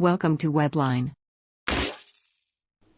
Welcome to Webline.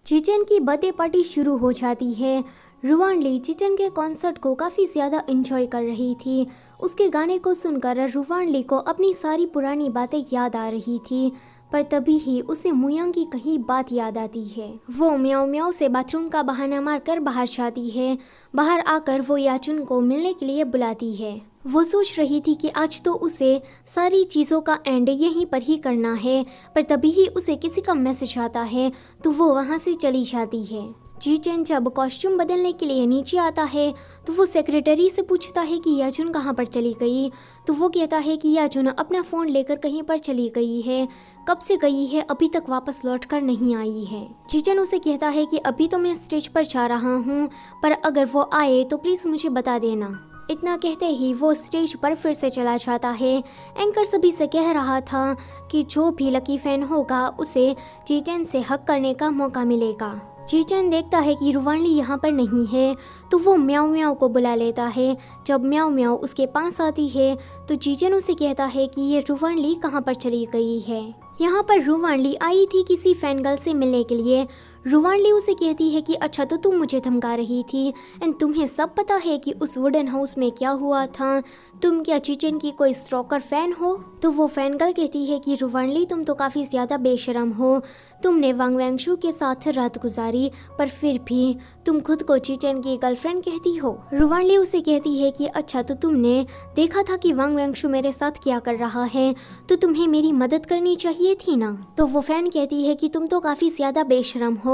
चीचन की birthday party शुरू हो जाती है। रुवानली चीचन के कॉन्सर्ट को काफ़ी ज़्यादा एंजॉय कर रही थी। उसके गाने को सुनकर रुवानली को अपनी सारी पुरानी बातें याद आ रही थी, पर तभी ही उसे मुयांग की कही बात याद आती है। वो म्याओ म्याओ से बाथरूम का बहाना मारकर बाहर जाती है। बाहर आकर वो याचुन को मिलने के लिए बुलाती है। वो सोच रही थी कि आज तो उसे सारी चीज़ों का एंड यहीं पर ही करना है, पर तभी ही उसे किसी का मैसेज आता है तो वो वहाँ से चली जाती है। चीचन जब कॉस्ट्यूम बदलने के लिए नीचे आता है तो वो सेक्रेटरी से पूछता है कि याजुन कहाँ पर चली गई। तो वो कहता है कि याजुन अपना फ़ोन लेकर कहीं पर चली गई है, कब से गई है, अभी तक वापस लौट कर नहीं आई है। चीचन उसे कहता है कि अभी तो मैं स्टेज पर जा रहा हूँ, पर अगर वो आए तो प्लीज़ मुझे बता देना। इतना कहते ही वो स्टेज पर फिर से चला जाता है। एंकर सभी से कह रहा था कि जो भी लकी फैन होगा उसे चीचन से हक करने का मौका मिलेगा। चीचन देखता है कि रुवानली यहाँ पर नहीं है तो वो म्याओ म्याओ को बुला लेता है। जब म्याओ म्याओ उसके पास आती है तो चीचन उसे कहता है कि ये रुवानली कहाँ पर चली गई है। यहाँ पर रुवानली आई थी किसी फैन गर्ल से मिलने के लिए। रुवानली उसे कहती है कि अच्छा तो तुम मुझे धमका रही थी एंड तुम्हें सब पता है कि उस वुडन हाउस में क्या हुआ था। तुम क्या चीचन की कोई स्टॉकर फैन हो? तो वो फैन गर्ल कहती है कि रुवानली तुम तो काफ़ी ज़्यादा बेशरम हो। तुमने वांग वैंगशु के साथ रात गुजारी, पर फिर भी तुम खुद को चीचन की गर्लफ्रेंड कहती हो। रुवानली उसे कहती है कि अच्छा तो तुमने देखा था कि वांग वैंगशु मेरे साथ क्या कर रहा है, तो तुम्हें मेरी मदद करनी चाहिए थी ना। तो वो फैन कहती है कि तुम तो काफ़ी ज़्यादा बेशरम हो,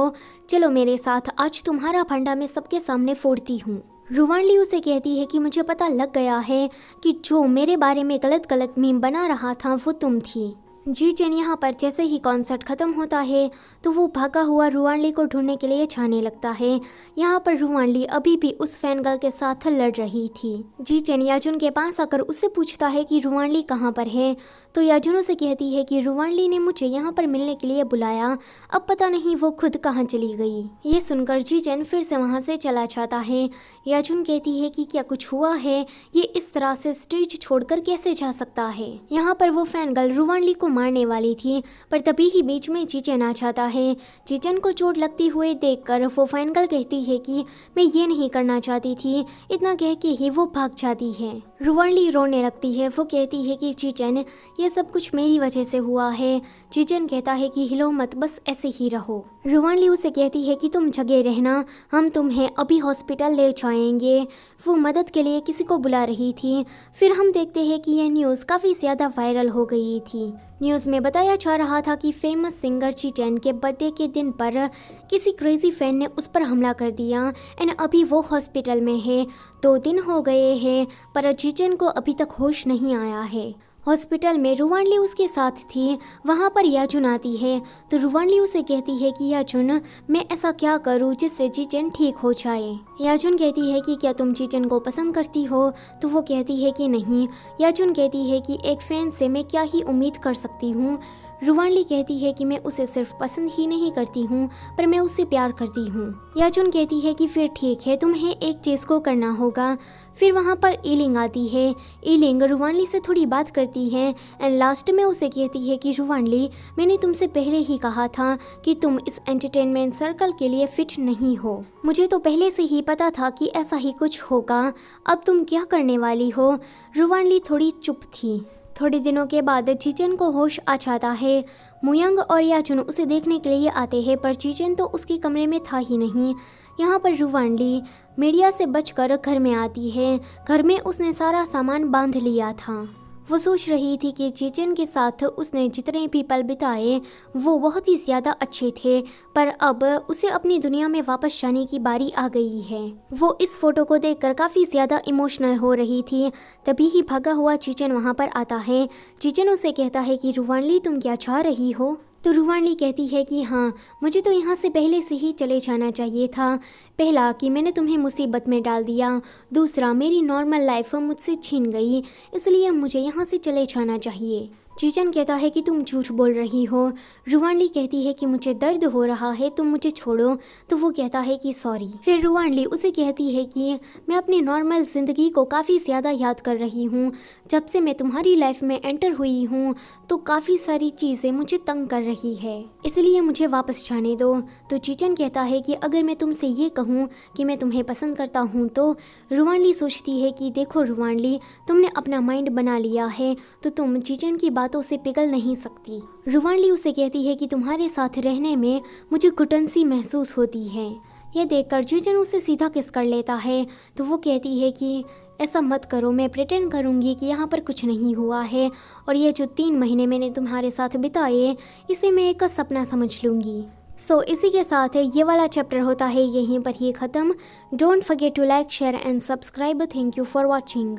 चलो मेरे साथ, आज तुम्हारा फंडा मैं सबके सामने फोड़ती हूँ। रुवानली उसे कहती है कि मुझे पता लग गया है कि जो मेरे बारे में गलत गलत मीम बना रहा था वो तुम थी। चीचन यहाँ पर जैसे ही कॉन्सर्ट ख़त्म होता है तो वो भागा हुआ रुवानली को ढूंढने के लिए जाने लगता है। यहाँ पर रुवानली अभी भी उस फैन गर्ल के साथ लड़ रही थी। चीचन याजुन के पास आकर उससे पूछता है कि रुवानली कहाँ पर है। तो याजुन उसे कहती है कि रुवानली ने मुझे यहाँ पर मिलने के लिए बुलाया, अब पता नहीं वो खुद कहाँ चली गई। ये सुनकर चीचन फिर से वहाँ से चला जाता है। याजुन कहती है कि क्या कुछ हुआ है, ये इस तरह से स्टेज छोड़कर कैसे जा सकता है। यहाँ पर वो फैन गर्ल रुवानली को मारने वाली थी, पर तभी ही बीच में चीचन आ जाता है। चीचन को चोट लगती हुए देखकर वो फैन गर्ल कहती है कि मैं ये नहीं करना चाहती थी। इतना कह के ही वो भाग जाती है। रुवानली रोने लगती है। वो कहती है कि चीचन ये सब कुछ मेरी वजह से हुआ है। चीचन कहता है कि हिलो मत, बस ऐसे ही रहो। रुवानली उसे कहती है कि तुम जगे रहना, हम तुम्हें अभी हॉस्पिटल ले जाएंगे। वो मदद के लिए किसी को बुला रही थी। फिर हम देखते हैं कि यह न्यूज़ काफ़ी ज़्यादा वायरल हो गई थी। न्यूज़ में बताया जा रहा था कि फेमस सिंगर चीचन के बर्थडे के दिन पर किसी क्रेजी फैन ने उस पर हमला कर दिया एंड अभी वो हॉस्पिटल में है। 2 दिन हो गए हैं पर चीचन को अभी तक होश नहीं आया है। हॉस्पिटल में रुवानली उसके साथ थी। वहाँ पर याजुन आती है तो रुवानली उसे कहती है कि याजुन मैं ऐसा क्या करूँ जिससे चीचन ठीक हो जाए। याजुन कहती है कि क्या तुम चीचन को पसंद करती हो? तो वो कहती है कि नहीं। याजुन कहती है कि एक फ़ैन से मैं क्या ही उम्मीद कर सकती हूँ। रुवानली कहती है कि मैं उसे सिर्फ पसंद ही नहीं करती हूँ, पर मैं उससे प्यार करती हूँ। याजुन कहती है कि फिर ठीक है, तुम्हें एक चीज़ को करना होगा। फिर वहाँ पर ईलिंग आती है। ईलिंग रुवानली से थोड़ी बात करती है एंड लास्ट में उसे कहती है कि रुवानली मैंने तुमसे पहले ही कहा था कि तुम इस एंटरटेनमेंट सर्कल के लिए फिट नहीं हो। मुझे तो पहले से ही पता था कि ऐसा ही कुछ होगा, अब तुम क्या करने वाली हो? रुवानली थोड़ी चुप थी। थोड़े दिनों के बाद चीचन को होश आ जाता है। मुयांग और याजुन उसे देखने के लिए आते हैं, पर चीचन तो उसके कमरे में था ही नहीं। यहाँ पर रुवानली मीडिया से बचकर घर में आती है। घर में उसने सारा सामान बांध लिया था। वो सोच रही थी कि चीचन के साथ उसने जितने भी पल बिताए वो बहुत ही ज़्यादा अच्छे थे, पर अब उसे अपनी दुनिया में वापस जाने की बारी आ गई है। वो इस फोटो को देखकर काफ़ी ज़्यादा इमोशनल हो रही थी। तभी ही भागा हुआ चीचन वहाँ पर आता है। चीचन उसे कहता है कि रुवानली तुम क्या चाह रही हो? तो रुवानली कहती है कि हाँ, मुझे तो यहाँ से पहले से ही चले जाना चाहिए था। पहला कि मैंने तुम्हें मुसीबत में डाल दिया, दूसरा मेरी नॉर्मल लाइफ मुझसे छीन गई, इसलिए मुझे यहाँ से चले जाना चाहिए। चीचन कहता है कि तुम झूठ बोल रही हो। रुवानली कहती है कि मुझे दर्द हो रहा है, तुम मुझे छोड़ो। तो वो कहता है कि सॉरी। फिर रुवानली उसे कहती है कि मैं अपनी नॉर्मल ज़िंदगी को काफ़ी ज़्यादा याद कर रही हूँ। जब से मैं तुम्हारी लाइफ में एंटर हुई हूँ तो काफ़ी सारी चीज़ें मुझे तंग कर रही है, इसलिए मुझे वापस जाने दो। तो चीचन कहता है कि अगर मैं तुमसे ये कहूँ कि मैं तुम्हें पसंद करता हूँ तो रुवानली सोचती है कि देखो रुवानली, तुमने अपना माइंड बना लिया है तो तुम चीचन की बातों से पिघल नहीं सकती। रुवानली उसे कहती है कि तुम्हारे साथ रहने में मुझे घुटन सी महसूस होती है। यह देखकर चीचन उसे सीधा किस कर लेता है। तो वो कहती है कि ऐसा मत करो, मैं प्रिटेंड करूँगी कि यहाँ पर कुछ नहीं हुआ है और ये जो 3 महीने मैंने तुम्हारे साथ बिताए इसे मैं एक सपना समझ लूँगी। सो इसी के साथ ये वाला चैप्टर होता है यहीं पर ही ख़त्म। Don't forget to like, share and subscribe. Thank you for watching.